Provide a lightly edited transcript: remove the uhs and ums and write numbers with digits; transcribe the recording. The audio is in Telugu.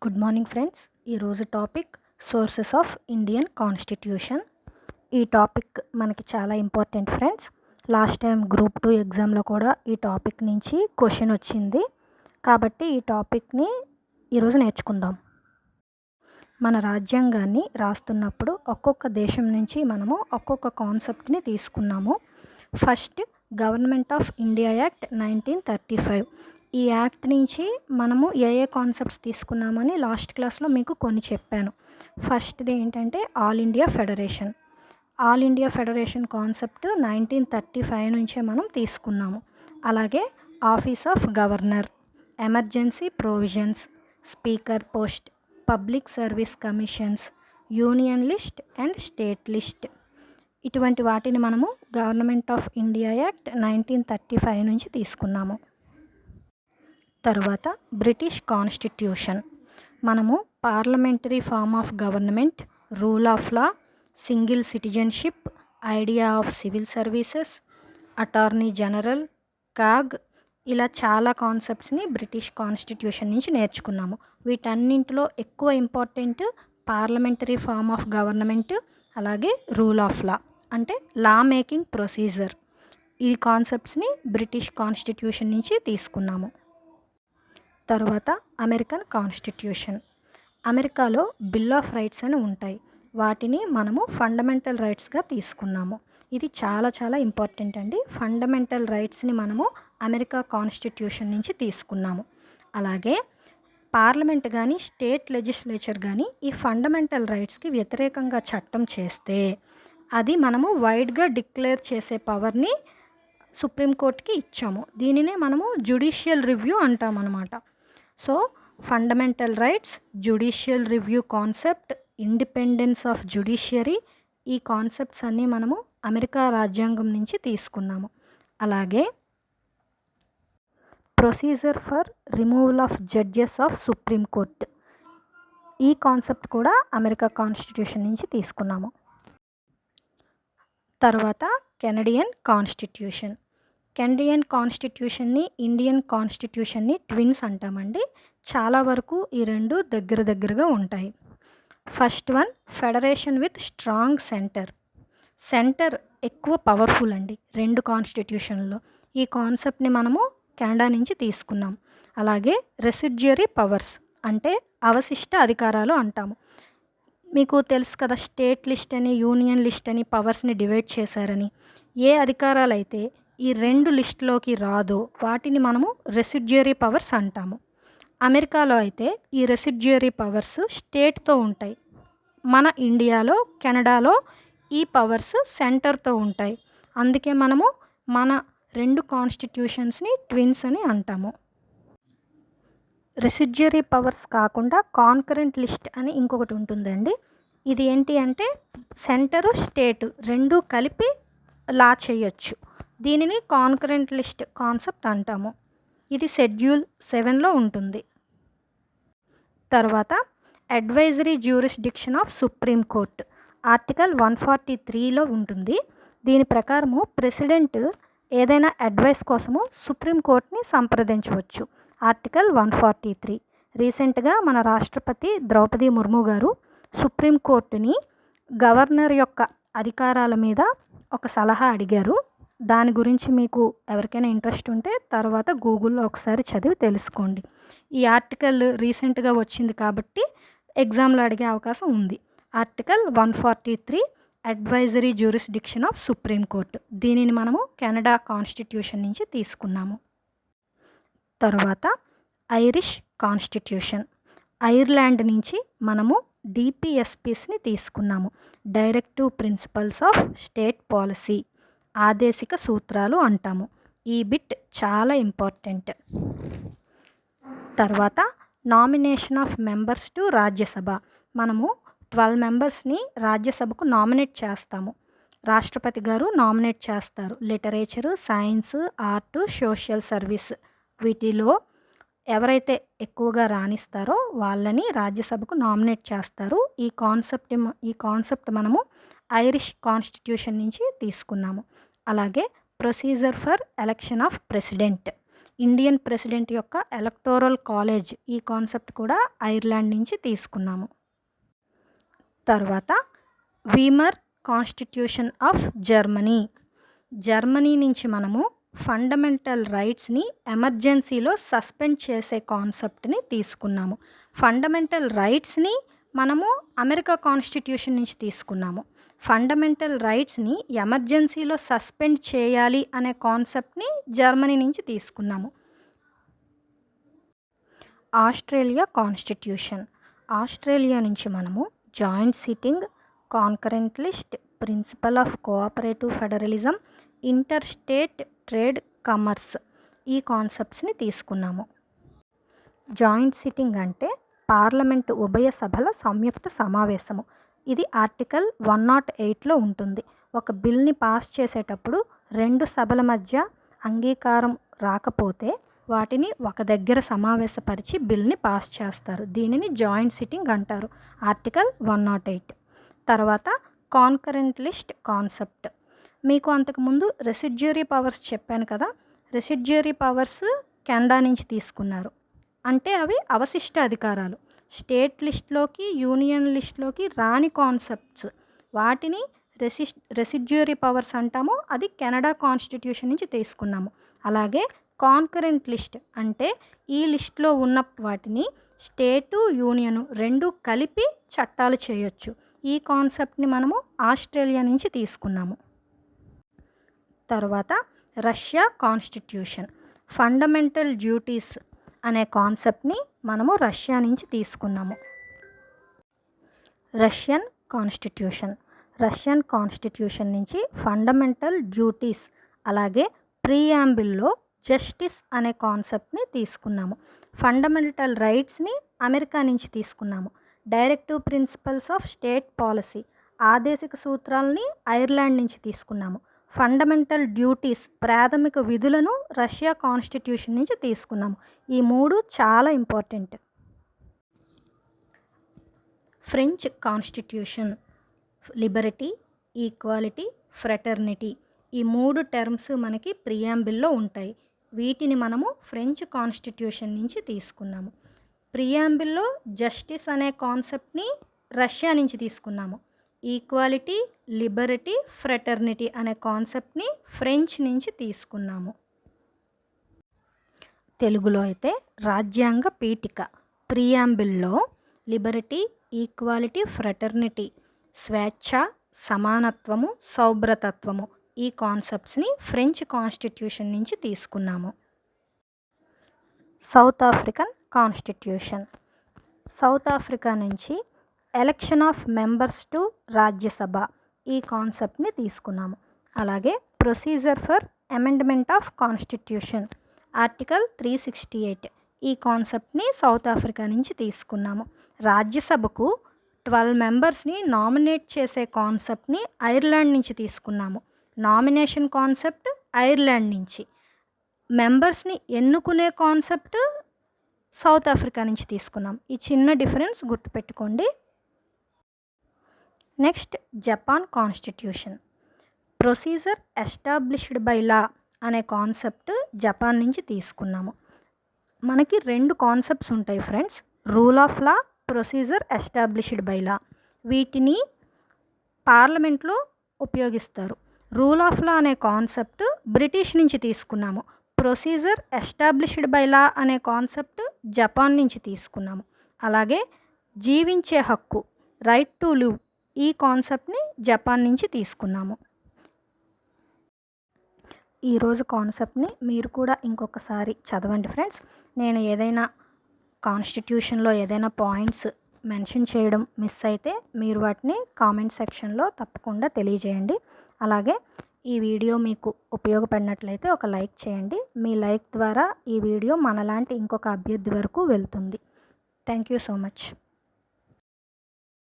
Good morning friends. ఈరోజు topic sources of Indian constitution. ఈ టాపిక్ మనకి చాలా important friends. Last time group 2 ఎగ్జామ్లో కూడా ఈ టాపిక్ నుంచి క్వశ్చన్ వచ్చింది, కాబట్టి ఈ టాపిక్ని ఈరోజు నేర్చుకుందాం. మన రాజ్యాంగాన్ని రాస్తున్నప్పుడు ఒక్కొక్క దేశం నుంచి మనము ఒక్కొక్క కాన్సెప్ట్ని తీసుకున్నాము. First government of India act 1935. ఈ యాక్ట్ నుంచి మనము ఏ కాన్సెప్ట్స్ తీసుకున్నామని లాస్ట్ క్లాస్లో మీకు కొన్ని చెప్పాను. ఫస్ట్ది ఏంటంటే all India federation. All India federation concept 1935 నుంచే మనం తీసుకున్నాము. అలాగే office of governor, emergency provisions, speaker post, public service commissions, union list and state list, ఇటువంటి వాటిని మనము గవర్నమెంట్ ఆఫ్ ఇండియా యాక్ట్ 1935 నుంచి తీసుకున్నాము. తర్వాత బ్రిటిష్ కాన్స్టిట్యూషన్. మనము parliamentary form of government, rule of law, single citizenship, idea of civil services, attorney general, CAG, ఇలా చాలా కాన్సెప్ట్స్ని బ్రిటిష్ కాన్స్టిట్యూషన్ నుంచి నేర్చుకున్నాము. వీటన్నింటిలో ఎక్కువ important parliamentary form of government, అలాగే రూల్ ఆఫ్ లా అంటే లా మేకింగ్ ప్రొసీజర్. ఈ కాన్సెప్ట్స్ని బ్రిటిష్ కాన్స్టిట్యూషన్ నుంచి తీసుకున్నాము. తర్వాత అమెరికన్ కాన్స్టిట్యూషన్. అమెరికాలో బిల్ ఆఫ్ రైట్స్ అని ఉంటాయి, వాటిని మనము ఫండమెంటల్ రైట్స్గా తీసుకున్నాము. ఇది చాలా చాలా ఇంపార్టెంట్ అండి. ఫండమెంటల్ రైట్స్ని మనము అమెరికా కాన్స్టిట్యూషన్ నుంచి తీసుకున్నాము. అలాగే పార్లమెంట్ కానీ స్టేట్ లెజిస్లేచర్ కానీ ఈ ఫండమెంటల్ రైట్స్కి వ్యతిరేకంగా చట్టం చేస్తే అది మనము వైడ్గా డిక్లేర్ చేసే పవర్ని సుప్రీంకోర్టుకి ఇచ్చాము. దీనినే మనము జ్యుడిషియల్ రివ్యూ అంటామన్నమాట. So fundamental rights, judicial review concept, independence of judiciary, ఈ కాన్సెప్ట్స్ అన్నీ మనము అమెరికా రాజ్యాంగం నుంచి తీసుకున్నాము. అలాగే procedure for removal of judges of supreme court, ఈ కాన్సెప్ట్ కూడా అమెరికా కాన్స్టిట్యూషన్ నుంచి తీసుకున్నాము. తర్వాత కెనడియన్ కాన్స్టిట్యూషన్. కెనడియన్ కాన్స్టిట్యూషన్ని, ఇండియన్ కాన్స్టిట్యూషన్ని ట్విన్స్ అంటామండి. చాలా వరకు ఈ రెండు దగ్గరగా ఉంటాయి. First one federation with strong centre ఎక్కువ పవర్ఫుల్ అండి రెండు కాన్స్టిట్యూషన్లో. ఈ కాన్సెప్ట్ని మనము కెనడా నుంచి తీసుకున్నాం. అలాగే రెసిడ్యూరీ పవర్స్ అంటే అవశిష్ట అధికారాలు అంటాము. మీకు తెలుసు కదా, స్టేట్ లిస్ట్ అని, యూనియన్ లిస్ట్ అని పవర్స్ని డివైడ్ చేశారని. ఏ అధికారాలు అయితే ఈ రెండు లిస్టులోకి రాదో వాటిని మనము రెసిడ్యూరీ పవర్స్ అంటాము. అమెరికాలో అయితే ఈ రెసిడ్యూరీ పవర్స్ స్టేట్తో ఉంటాయి. మన ఇండియాలో, కెనడాలో ఈ పవర్స్ సెంటర్తో ఉంటాయి. అందుకే మనము మన రెండు కాన్స్టిట్యూషన్స్ని ట్విన్స్ అని అంటాము. రెసిడ్యూరీ పవర్స్ కాకుండా కాన్కరెంట్ లిస్ట్ అని ఇంకొకటి ఉంటుందండి. ఇది ఏంటి అంటే సెంటరు, స్టేటు రెండు కలిపి లా చేయొచ్చు. దీనిని కాన్కరెంట్ లిస్ట్ కాన్సెప్ట్ అంటాము. ఇది షెడ్యూల్ 7లో ఉంటుంది. తర్వాత advisory jurisdiction of supreme court article 143లో ఉంటుంది. దీని ప్రకారము ప్రెసిడెంట్ ఏదైనా అడ్వైస్ కోసము సుప్రీం కోర్ట్ని సంప్రదించవచ్చు. ఆర్టికల్ 143. రీసెంట్గా మన రాష్ట్రపతి ద్రౌపది ముర్ము గారు సుప్రీం కోర్టుని గవర్నర్ యొక్క అధికారాల మీద ఒక సలహా అడిగారు. దాని గురించి మీకు ఎవరికైనా ఇంట్రెస్ట్ ఉంటే తర్వాత గూగుల్లో ఒకసారి చదివి తెలుసుకోండి. ఈ ఆర్టికల్ రీసెంట్గా వచ్చింది కాబట్టి ఎగ్జామ్లో అడిగే అవకాశం ఉంది. Article 143 advisory jurisdiction of supreme court. దీనిని మనము కెనడా కాన్స్టిట్యూషన్ నుంచి తీసుకున్నాము. తర్వాత ఐరిష్ కాన్స్టిట్యూషన్. ఐర్లాండ్ నుంచి మనము డిపిఎస్పిస్ని తీసుకున్నాము. Directive principles of state policy, ఆదేశిక సూత్రాలు అంటాము. ఈ బిట్ చాలా ఇంపార్టెంట్. తర్వాత nomination of members to Rajya Sabha. మనము 12 మెంబర్స్ని రాజ్యసభకు నామినేట్ చేస్తాము. రాష్ట్రపతి గారు నామినేట్ చేస్తారు. Literature, science, art, social service, వీటిలో ఎవరైతే ఎక్కువగా రాణిస్తారో వాళ్ళని రాజ్యసభకు నామినేట్ చేస్తారు. ఈ కాన్సెప్ట్ మనము ఐరిష్ కాన్స్టిట్యూషన్ నుంచి తీసుకున్నాము. అలాగే procedure for election of president. Indian president యొక్క ఎలక్టోరల్ కాలేజ్, ఈ కాన్సెప్ట్ కూడా ఐర్లాండ్ నుంచి తీసుకున్నాము. తర్వాత Weimar constitution of Germany. Germany నుంచి మనము ఫండమెంటల్ రైట్స్ని ఎమర్జెన్సీలో సస్పెండ్ చేసే కాన్సెప్ట్ని తీసుకున్నాము. ఫండమెంటల్ రైట్స్ని మనము అమెరికా కాన్స్టిట్యూషన్ నుంచి తీసుకున్నాము. ఫండమెంటల్ రైట్స్ని ఎమర్జెన్సీలో సస్పెండ్ చేయాలి అనే కాన్సెప్ట్ని జర్మనీ నుంచి తీసుకున్నాము. Australia constitution. ఆస్ట్రేలియా నుంచి మనము joint sitting, concurrent list, principle of cooperative federalism, inter state trade, commerce, ఈ కాన్సెప్ట్స్ని తీసుకున్నాము. జాయింట్ సిట్టింగ్ అంటే పార్లమెంటు ఉభయ సభల సంయుక్త సమావేశము. ఇది ఆర్టికల్ 108లో ఉంటుంది. ఒక బిల్ని పాస్ చేసేటప్పుడు 2 సభల మధ్య అంగీకారం రాకపోతే వాటిని ఒక దగ్గర సమావేశపరిచి బిల్ని పాస్ చేస్తారు. దీనిని జాయింట్ సిట్టింగ్ అంటారు. ఆర్టికల్ 108. తర్వాత కాన్కరెంట్ లిస్ట్ కాన్సెప్ట్. మీకు అంతకుముందు రెసిడ్యూరీ పవర్స్ చెప్పాను కదా. రెసిడ్యూరీ పవర్స్ కెనడా నుంచి తీసుకున్నారు. అంటే అవి అవశిష్ట అధికారాలు. స్టేట్ లిస్ట్లోకి, యూనియన్ లిస్ట్లోకి రాని కాన్సెప్ట్స్, వాటిని రెసిడ్యూరీ పవర్స్ అంటాము. అది కెనడా కాన్స్టిట్యూషన్ నుంచి తీసుకున్నాము. అలాగే కాన్కరెంట్ లిస్ట్ అంటే ఈ లిస్ట్లో ఉన్న వాటిని స్టేటు, యూనియను 2 కలిపి చట్టాలు చేయొచ్చు. ఈ కాన్సెప్ట్ని మనము ఆస్ట్రేలియా నుంచి తీసుకున్నాము. తర్వాత రష్యా కాన్స్టిట్యూషన్. ఫండమెంటల్ డ్యూటీస్ అనే కాన్సెప్ట్ని మనము రష్యా నుంచి తీసుకున్నాము. Russian constitution. రష్యన్ కాన్స్టిట్యూషన్ నుంచి ఫండమెంటల్ డ్యూటీస్ అలాగే ప్రీయాంబిల్లో జస్టిస్ అనే కాన్సెప్ట్ని తీసుకున్నాము. ఫండమెంటల్ రైట్స్ని అమెరికా నుంచి తీసుకున్నాము. Directive principles of state policy, ఆదేశిక సూత్రాలని ఐర్లాండ్ నుంచి తీసుకున్నాము. ఫండమెంటల్ డ్యూటీస్, ప్రాథమిక విధులను రష్యా కాన్స్టిట్యూషన్ నుంచి తీసుకున్నాము. ఈ 3 చాలా important. French constitution. Liberty, equality, fraternity, ఈ 3 టర్మ్స్ మనకి ప్రియాంబిల్లో ఉంటాయి. వీటిని మనము ఫ్రెంచ్ కాన్స్టిట్యూషన్ నుంచి తీసుకున్నాము. ప్రియాంబిల్లో జస్టిస్ అనే కాన్సెప్ట్ని రష్యా నుంచి తీసుకున్నాము. ఈక్వాలిటీ, లిబర్టీ, ఫ్రెటర్నిటీ అనే కాన్సెప్ట్ని ఫ్రెంచ్ నుంచి తీసుకున్నాము. తెలుగులో అయితే రాజ్యాంగ పీఠిక. ప్రియాంబిల్లో లిబర్టీ, ఈక్వాలిటీ, ఫ్రెటర్నిటీ, స్వేచ్ఛ, సమానత్వము, సౌభ్రతత్వము, ఈ కాన్సెప్ట్స్ని ఫ్రెంచ్ కాన్స్టిట్యూషన్ నుంచి తీసుకున్నాము. South African constitution. South Africa నుంచి election of members to Rajya Sabha, ఈ కాన్సెప్ట్ని తీసుకున్నాము. అలాగే procedure for amendment of constitution, article 368, ఈ కాన్సెప్ట్ని సౌత్ ఆఫ్రికా నుంచి తీసుకున్నాము. రాజ్యసభకు 12 మెంబర్స్ని నామినేట్ చేసే కాన్సెప్ట్ని ఐర్లాండ్ నుంచి తీసుకున్నాము. నామినేషన్ కాన్సెప్ట్ ఐర్లాండ్ నుంచి, మెంబర్స్ని ఎన్నుకునే కాన్సెప్ట్ సౌత్ ఆఫ్రికా నుంచి తీసుకున్నాం. ఈ చిన్న డిఫరెన్స్ గుర్తుపెట్టుకోండి. Next Japan constitution. Procedure established by law అనే కాన్సెప్ట్ జపాన్ నుంచి తీసుకున్నాము. మనకి 2 కాన్సెప్ట్స్ ఉంటాయి friends, rule of law, procedure established by law. వీటిని పార్లమెంట్లో ఉపయోగిస్తారు. రూల్ ఆఫ్ లా అనే కాన్సెప్ట్ బ్రిటిష్ నుంచి తీసుకున్నాము. ప్రొసీజర్ ఎస్టాబ్లిష్డ్ బై లా అనే కాన్సెప్ట్ జపాన్ నుంచి తీసుకున్నాము. అలాగే జీవించే హక్కు, రైట్ టు లివ్, ఈ కాన్సెప్ట్ని జపాన్ నుంచి తీసుకున్నాము. ఈరోజు కాన్సెప్ట్ని మీరు కూడా ఇంకొకసారి చదవండి ఫ్రెండ్స్. నేను ఏదైనా కాన్స్టిట్యూషన్లో ఏదైనా పాయింట్స్ మెన్షన్ చేయడం మిస్ అయితే మీరు వాటిని కామెంట్ సెక్షన్లో తప్పకుండా తెలియజేయండి. అలాగే ఈ వీడియో మీకు ఉపయోగపడినట్లయితే ఒక లైక్ చేయండి. మీ లైక్ ద్వారా ఈ వీడియో మనలాంటి ఇంకొక అభ్యర్థి వరకు వెళ్తుంది. Thank you so much.